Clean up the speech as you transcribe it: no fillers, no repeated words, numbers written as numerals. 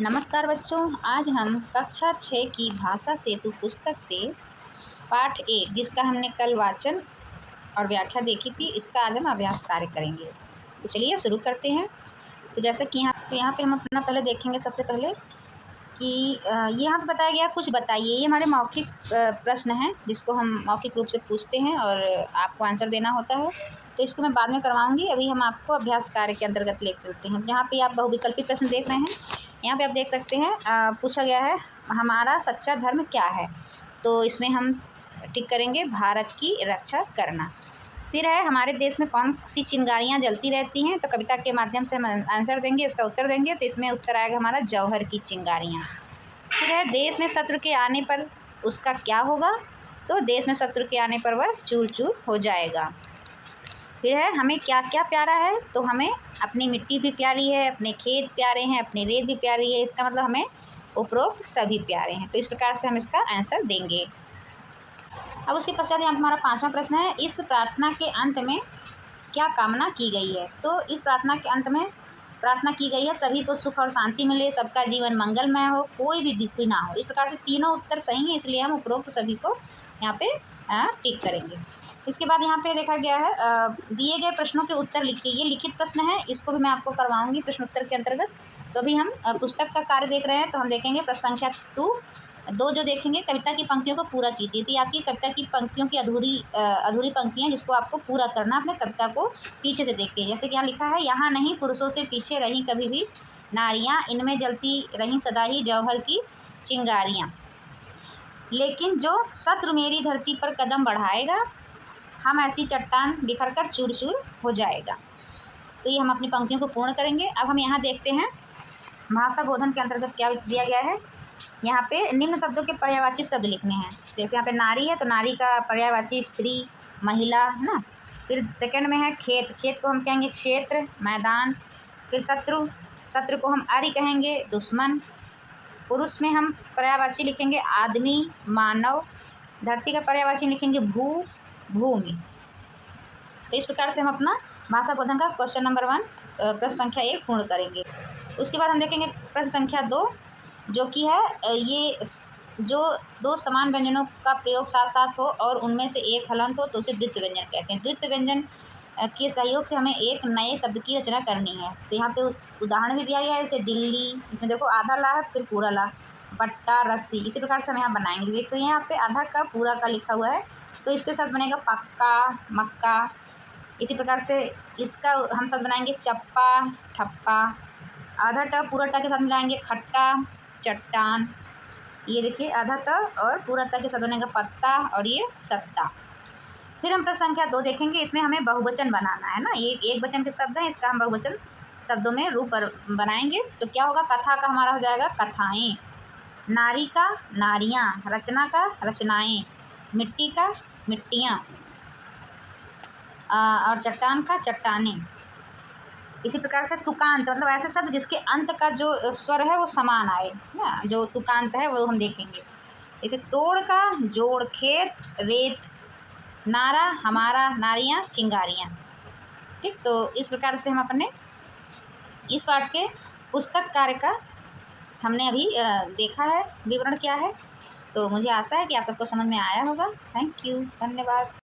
नमस्कार बच्चों, आज हम कक्षा 6 की भाषा सेतु पुस्तक से पाठ 1 जिसका हमने कल वाचन और व्याख्या देखी थी, इसका आज हम अभ्यास कार्य करेंगे। तो चलिए शुरू करते हैं। तो जैसे कि यहाँ पे हम अपना पहले देखेंगे सबसे पहले कि ये यहाँ पे बताया गया कुछ बताइए। ये हमारे मौखिक प्रश्न हैं जिसको हम मौखिक रूप से पूछते हैं और आपको आंसर देना होता है। तो इसको मैं बाद में करवाऊँगी, अभी हम आपको अभ्यास कार्य के अंतर्गत ले चलते हैं। जहाँ पे आप बहुविकल्पी प्रश्न देख रहे हैं, यहाँ पे आप देख सकते हैं पूछा गया है हमारा सच्चा धर्म क्या है। तो इसमें हम टिक करेंगे भारत की रक्षा करना। फिर है हमारे देश में कौन सी चिंगारियाँ जलती रहती हैं। तो कविता के माध्यम से हम आंसर देंगे, इसका उत्तर देंगे। तो इसमें उत्तर आएगा हमारा जौहर की चिंगारियाँ। फिर है देश में शत्रु के आने पर उसका क्या होगा। तो देश में शत्रु के आने पर वह चूर चूर हो जाएगा। फिर है हमें क्या क्या प्यारा है। तो हमें अपनी मिट्टी भी प्यारी है, अपने खेत प्यारे हैं, अपनी रेत भी प्यारी है। इसका मतलब हमें उपरोक्त सभी प्यारे हैं। तो इस प्रकार से हम इसका आंसर देंगे। अब उसके पश्चात यहाँ हमारा 5वां प्रश्न है, इस प्रार्थना के अंत में क्या कामना की गई है। तो इस प्रार्थना के अंत में प्रार्थना की गई है सभी को सुख और शांति मिले, सबका जीवन मंगलमय हो, कोई भी दुखी ना हो। इस प्रकार से तीनों उत्तर सही हैं, इसलिए हम उपरोक्त सभी को यहाँ पे टिक करेंगे। इसके बाद यहाँ पे देखा गया है दिए गए प्रश्नों के उत्तर लिखिए। ये लिखित प्रश्न है, इसको भी मैं आपको करवाऊंगी प्रश्न उत्तर के अंतर्गत। तो अभी हम पुस्तक का कार्य देख रहे हैं, तो हम देखेंगे प्रश्न संख्या 2 जो देखेंगे कविता की पंक्तियों को पूरा कीजिए। तो आपकी कविता की पंक्तियों की अधूरी पंक्तियाँ जिसको आपको पूरा करना अपने कविता को पीछे से देखिए। जैसे कि यहाँ लिखा है, यहाँ नहीं पुरुषों से पीछे रहीं कभी भी नारियाँ, इनमें जलती रहीं सदा ही जौहर की चिंगारियाँ, लेकिन जो शत्रु मेरी धरती पर कदम बढ़ाएगा, हम ऐसी चट्टान बिखर कर चूर चूर हो जाएगा। तो ये हम अपनी पंक्तियों को पूर्ण करेंगे। अब हम यहाँ देखते हैं भाषा बोधन के अंतर्गत क्या दिया गया है। यहाँ पे निम्न शब्दों के पर्यायवाची शब्द लिखने हैं। जैसे यहाँ पे नारी है तो नारी का पर्यायवाची स्त्री, महिला है ना। फिर सेकंड में है खेत, खेत को हम कहेंगे क्षेत्र, मैदान। फिर शत्रु, शत्रु को हम आर्य कहेंगे, दुश्मन। पुरुष में हम पर्यायवाची लिखेंगे आदमी, मानव। धरती का पर्यायवाची लिखेंगे भू, भूमि। तो इस प्रकार से हम अपना भाषा बोधन का क्वेश्चन नंबर 1 प्रश्न संख्या 1 पूर्ण करेंगे। उसके बाद हम देखेंगे प्रश्न संख्या 2 जो कि है ये जो दो समान व्यंजनों का प्रयोग साथ साथ हो और उनमें से एक हलंत हो तो उसे द्वित्व व्यंजन कहते हैं। द्वित्व व्यंजन के सहयोग से हमें एक नए शब्द की रचना करनी है। तो यहाँ पे उदाहरण भी दिया गया है, जैसे दिल्ली, इसमें देखो आधा ला है फिर पूरा ला, बट्टा, रस्सी। इसी प्रकार से हम यहाँ बनाएंगे। देखते हैं यहाँ पे आधा का पूरा का लिखा हुआ है, तो इससे शब्द बनेगा पक्का, मक्का। इसी प्रकार से इसका हम शब्द बनाएंगे चप्पा, ठप्पा। आधा ट पूरा ट के साथ मिलाएंगे खट्टा, चट्टान। ये देखिए आधा त और पूरा त के साथ बनेगा पत्ता और ये सत्ता। फिर हम प्रश्न संख्या 2 देखेंगे, इसमें हमें बहुवचन बनाना है ना। ये एक वचन के शब्द हैं, इसका हम बहुवचन शब्दों में रूप बनाएंगे। तो क्या होगा, कथा का हमारा हो जाएगा कथाएँ, नारी का नारियाँ, रचना का रचनाएँ, मिट्टी का मिट्टियाँ और चट्टान का चट्टानें। इसी प्रकार से तुकांत मतलब ऐसे शब्द जिसके अंत का जो स्वर है वो समान आए ना, जो तुकांत है वो हम देखेंगे। जैसे तोड़ का जोड़, खेत, रेत, नारा, हमारा, नारियाँ, चिंगारियाँ। ठीक, तो इस प्रकार से हम अपने इस पाठ के पुस्तक कार्य का हमने अभी देखा है, विवरण क्या है। तो मुझे आशा है कि आप सबको समझ में आया होगा। थैंक यू, धन्यवाद।